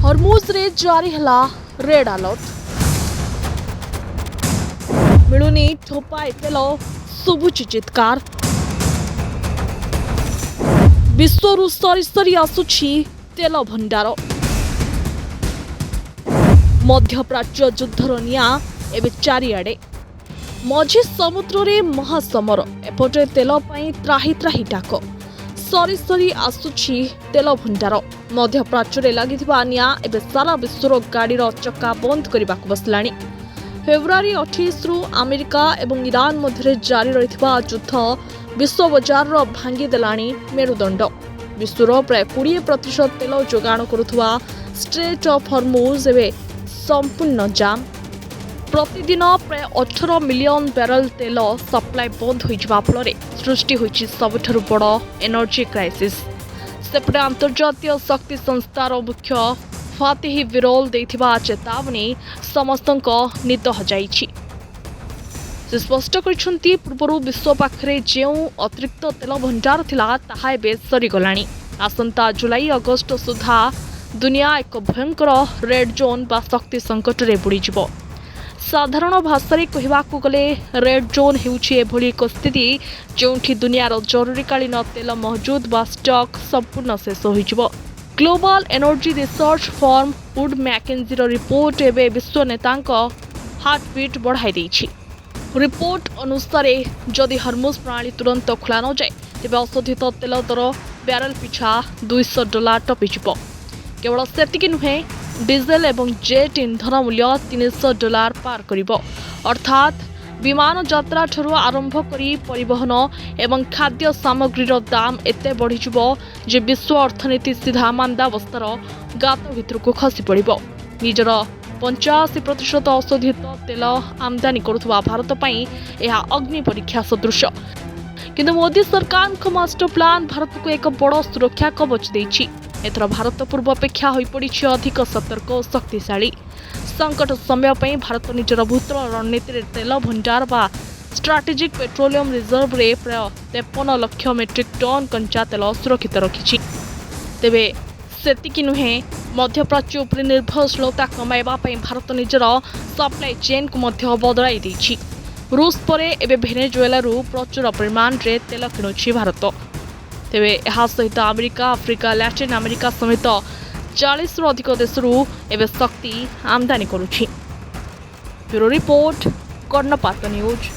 हर्मुज्रे जारी है red alert. मिलुनी ठोपाए तेल शुभुची चित्कार। विश्वरु सरी सरी आसुछि तेल भंडार। मध्यप्राच्य युद्धर निआं एबे चारिआडे। मझी समुद्र रे महासमर एपटे तेल पाई त्राही त्राही डाक। सरी सरी आसुछि तेल भंडार। मध्यप्राच्य रे लागिथिबा निआं एबे सारा विश्वर गाड़ीर चक्का बंद करबाकू बसलाणी। फेब्रुआरी 28 रु अमेरिका एवं ईरान मध्य जारी रहिथिबा युद्ध विश्व बजार भांगी देलाणी मेरुदंड। विश्वर प्राय 20% तेल जोगाण करुथुवा स्ट्रेट ऑफ हॉर्मुज एबे संपूर्ण जाम। प्रतिदिन प्राय 18 मिलियन बैरल तेल सप्लाई बंद होइजिबा फलरे सृष्टि होइछि सबुठारु बड़ एनर्जी क्राइसिस। सेपटे अंतर्जातीय शक्ति संस्थार मुख्य फातिह विरोल देथिबा चेतावनी समस्तक निद हजाइछि। से स्पष्ट करिसेंती पूर्वरु विश्व पाखरे जेउ अतिरिक्त तेल भंडार थिला ताहा एबे सरीगलाणी। आसंता जुलाई अगस्त सुधा दुनिया एक भयंकर रेड जोन बा शक्ति संकट रे बुड़ी जिवो। साधारण भाषा कहवाकू गले रेड जोन हेउछि एभली एक स्थिति जोंठी दुनियार जरूरीकालीन तेल मौजूद बा स्टॉक संपूर्ण शेष होइजिवो। Global energy research firm Wood मैकेंजीर रिपोर्ट एवं विश्व नेतांक हार्टबीट बढ़ाई देइछि। रिपोर्ट अनुसार जदि हर्मुज प्रणाली तुरंत खोला न जाए तेज अशोधित तेल दर बैरल पिछा $200 टपिजिवो। केवल सेतिकी नुहे डीजेल एवं जेट इंधन मूल्य $300 पार करिवो। अर्थात विमान यात्रा ठरू आरंभ करी परिवहन एवं खाद्य सामग्रीर दाम एते बढ़िजिवो जे विश्व अर्थनीति सीधा मांदावस्थार गात भितरकू खसी पड़िवो। निजर 85% अशोधित तेल आमदानी करुथुवा भारत पई एहा अग्नि परीक्षा सदृश। किंतु मोदी सरकार मास्टर प्लान भारत को एक बड़ सुरक्षा कवच देइछि। एथर भारत पूर्व अपेक्षा होई पड़िछि अधिक सतर्क और शक्तिशाली। संकट समय पर भारत निजर भूतल रणनीति रे तेल भंडार बा स्ट्रैटेजिक पेट्रोलियम रिजर्व रे प्राय 53 लाख मेट्रिक टन कंचा तेल सुरक्षित रखिछि। तेबे सेतिकी नुहे मध्यप्राच्य उपर निर्भरशीलता कमाइबा पई भारत निजर सप्लाई चेन को मध्य बदलाई दैछि। रूस परे एबे भेनेजुएला रु प्रचुर परिमाण रे तेल किणुछि भारत। तेबे ଏହା सहित अमेरिका अफ्रिका लैटिन अमेरिका समेत 40 रु अधिक देशरू एबे शक्ति आमदानी करुछि। ब्यूरो रिपोर्ट कर्णपात न्यूज।